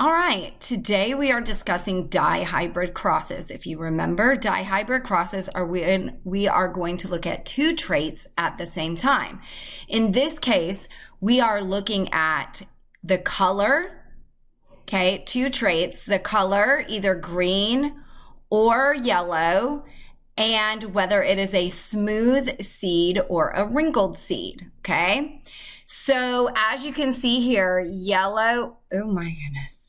All right, today we are discussing dihybrid crosses. If you remember, dihybrid crosses are when we are going to look at two traits at the same time. In this case, we are looking at the color, okay, two traits, the color, either green or yellow, and whether it is a smooth seed or a wrinkled seed, okay? So as you can see here, yellow, oh my goodness.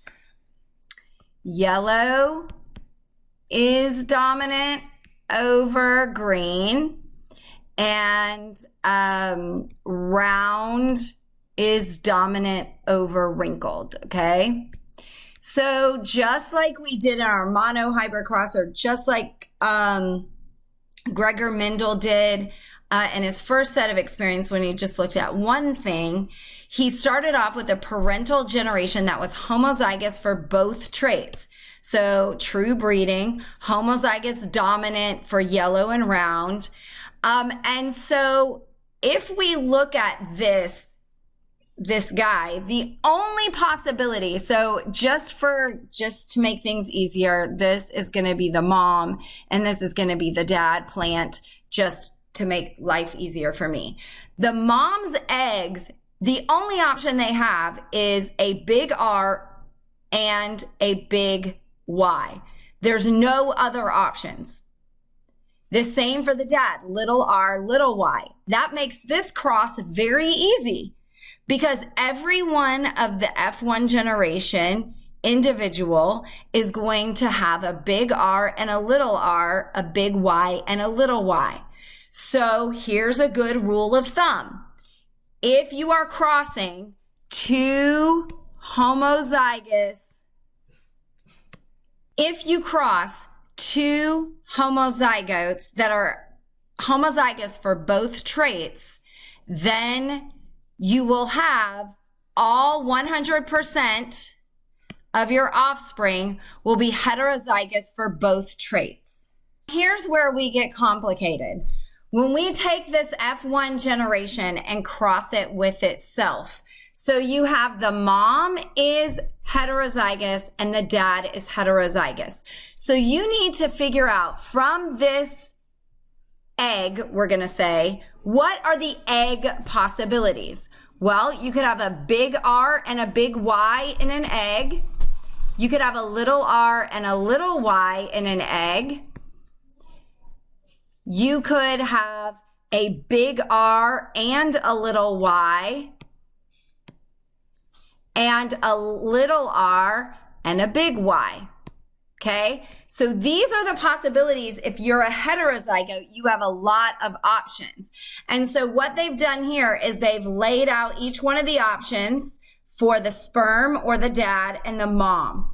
Yellow is dominant over green, and round is dominant over wrinkled, okay? So just like we did in our monohybrid cross, or just like Gregor Mendel did in his first set of experience when he just looked at one thing, he started off with a parental generation that was homozygous for both traits. So true breeding, homozygous dominant for yellow and round. And so if we look at this guy, the only possibility, so just to make things easier, this is going to be the mom and this is going to be the dad plant, just to make life easier for me. The mom's eggs, the only option they have is a big R and a big Y. There's no other options. The same for the dad, little r, little y. That makes this cross very easy because every one of the F1 generation individual is going to have a big R and a little r, a big Y and a little y. So here's a good rule of thumb. If you are crossing two homozygous, if you cross two homozygotes that are homozygous for both traits, then you will have all 100% of your offspring will be heterozygous for both traits. Here's where we get complicated. When we take this F1 generation and cross it with itself, so you have the mom is heterozygous and the dad is heterozygous. So you need to figure out from this egg, we're going to say, what are the egg possibilities? Well, you could have a big R and a big Y in an egg. You could have a little r and a little y in an egg. You could have a big R and a little y, and a little r and a big Y. Okay? So these are the possibilities. If you're a heterozygote, you have a lot of options. And so what they've done here is they've laid out each one of the options for the sperm or the dad and the mom.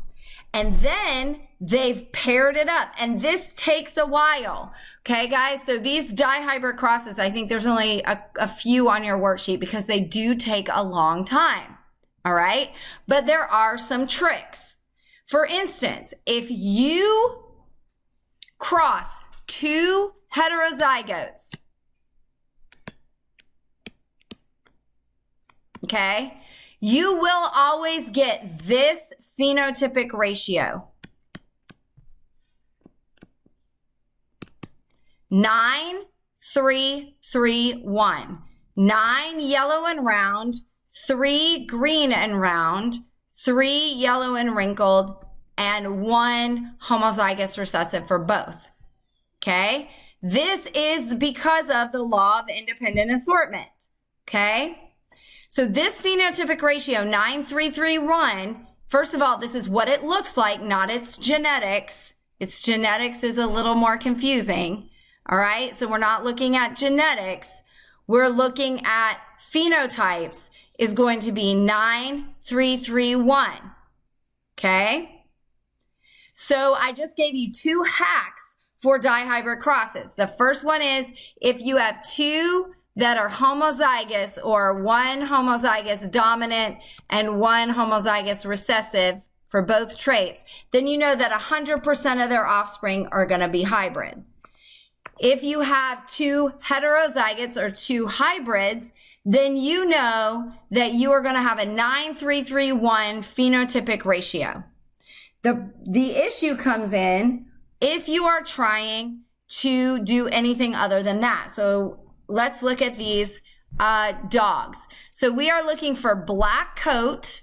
And then they've paired it up. And this takes a while. Okay, guys? So these dihybrid crosses, I think there's only a few on your worksheet because they do take a long time. All right? But there are some tricks. For instance, if you cross two heterozygotes, okay, you will always get this phenotypic ratio. 9, 3, 3, 1. 9 yellow and round, 3 green and round, 3 yellow and wrinkled, and 1 homozygous recessive for both. Okay? This is because of the law of independent assortment. Okay? So this phenotypic ratio, 9, 3, 3, 1, first of all, this is what it looks like, not its genetics. Its genetics is a little more confusing. All right? So we're not looking at genetics. We're looking at phenotypes is going to be 9, 3, 3, 1. Okay? So I just gave you 2 hacks for dihybrid crosses. The first one is if you have 2 that are homozygous, or 1 homozygous dominant and 1 homozygous recessive for both traits, then you know that 100% of their offspring are going to be hybrid. If you have 2 heterozygotes or 2 hybrids, then you know that you are going to have a 9-3-3-1 phenotypic ratio. The issue comes in if you are trying to do anything other than that. So let's look at these dogs. So we are looking for black coat,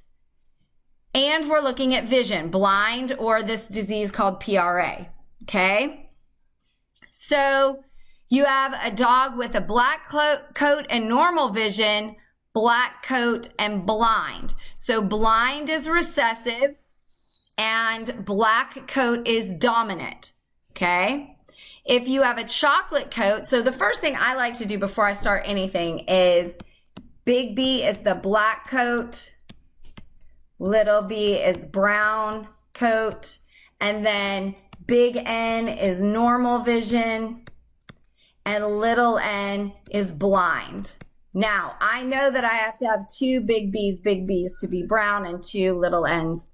and we're looking at vision, blind, or this disease called PRA. Okay. So you have a dog with a black coat and normal vision, black coat and blind. So blind is recessive and black coat is dominant. Okay. If you have a chocolate coat, so the first thing I like to do before I start anything is big B is the black coat, little b is brown coat, and then big N is normal vision, and little n is blind. Now, I know that I have to have two big B's to be brown and two little n's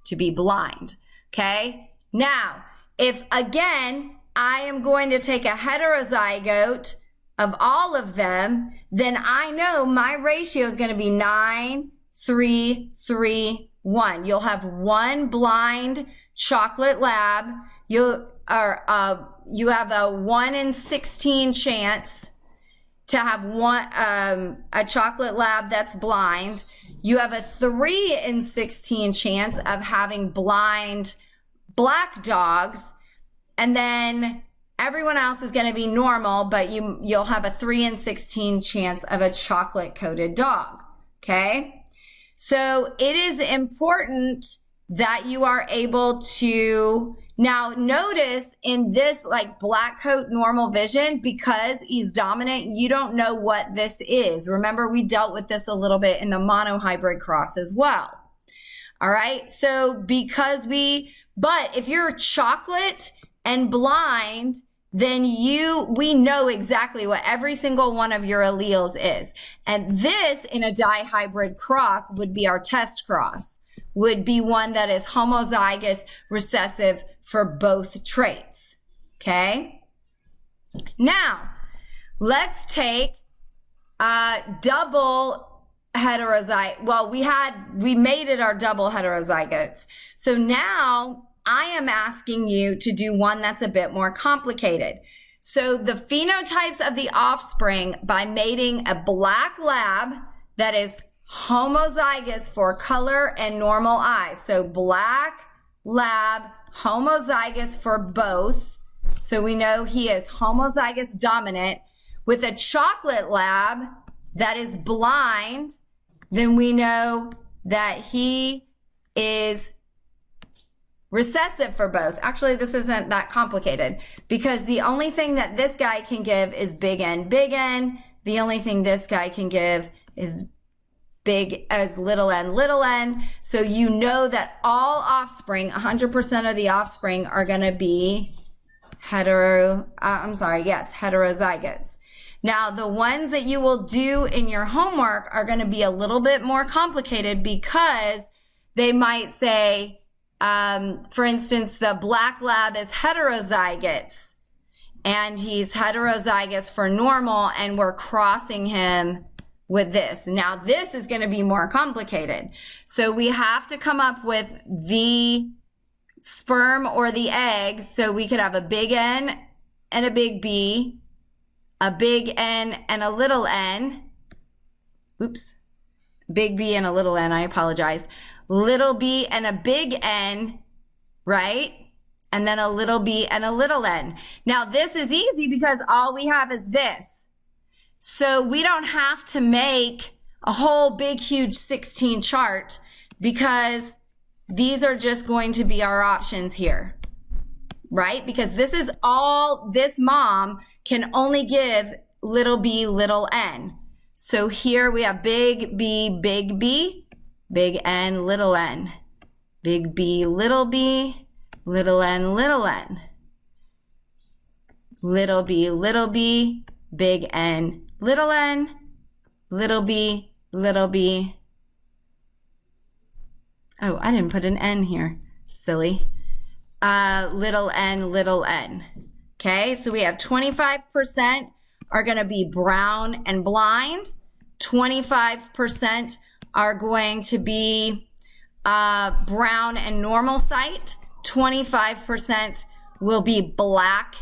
to be blind. Okay? Now, if again, I am going to take a heterozygote of all of them, then I know my ratio is going to be 9-3-3-1. You'll have one blind chocolate lab. You have a 1 in 16 chance to have a chocolate lab that's blind. You have a 3 in 16 chance of having blind black dogs, and then everyone else is going to be normal, but you'll have a 3 in 16 chance of a chocolate coated dog. Okay, so it is important that you are able to now notice in this like black coat normal vision, because he's dominant, you don't know what this is. Remember, we dealt with this a little bit in the monohybrid cross as well. All right, so but if you're chocolate and blind, then we know exactly what every single one of your alleles is. And this in a dihybrid cross would be our test cross, would be one that is homozygous recessive for both traits. Okay. Now let's take double heterozygote. Well, we made it our double heterozygotes. So now I am asking you to do one that's a bit more complicated. So the phenotypes of the offspring by mating a black lab that is homozygous for color and normal eyes. So black lab, homozygous for both. So we know he is homozygous dominant, with a chocolate lab that is blind. Then we know that he is recessive for both. Actually, this isn't that complicated, because the only thing that this guy can give is big N, big N. The only thing this guy can give is big as little n, little n. So you know that all offspring, 100% of the offspring are going to be heterozygotes. Now, the ones that you will do in your homework are going to be a little bit more complicated, because they might say, for instance, the black lab is heterozygous, and he's heterozygous for normal, and we're crossing him with this. Now, this is going to be more complicated. So we have to come up with the sperm or the eggs. So we could have a big N and a big B, a big N and a little n. Oops. Big B and a little n, I apologize. Little b and a big N, right? And then a little b and a little n. Now, this is easy because all we have is this. So we don't have to make a whole big, huge 16 chart, because these are just going to be our options here, right? Because this is all, this mom can only give little b, little n. So here we have big B, big N, little n, big B, little n, little n, little b, big N, little n, little b. Oh, I didn't put an N here. Silly. Little n. Okay, so we have 25% are going to be brown and blind. 25% are going to be brown and normal sight, 25% will be black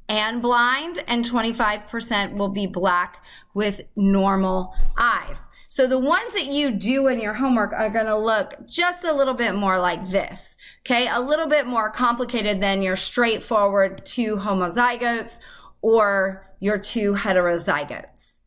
and blind, and 25% will be black with normal eyes. So the ones that you do in your homework are going to look just a little bit more like this, okay? A little bit more complicated than your straightforward 2 homozygotes or your 2 heterozygotes.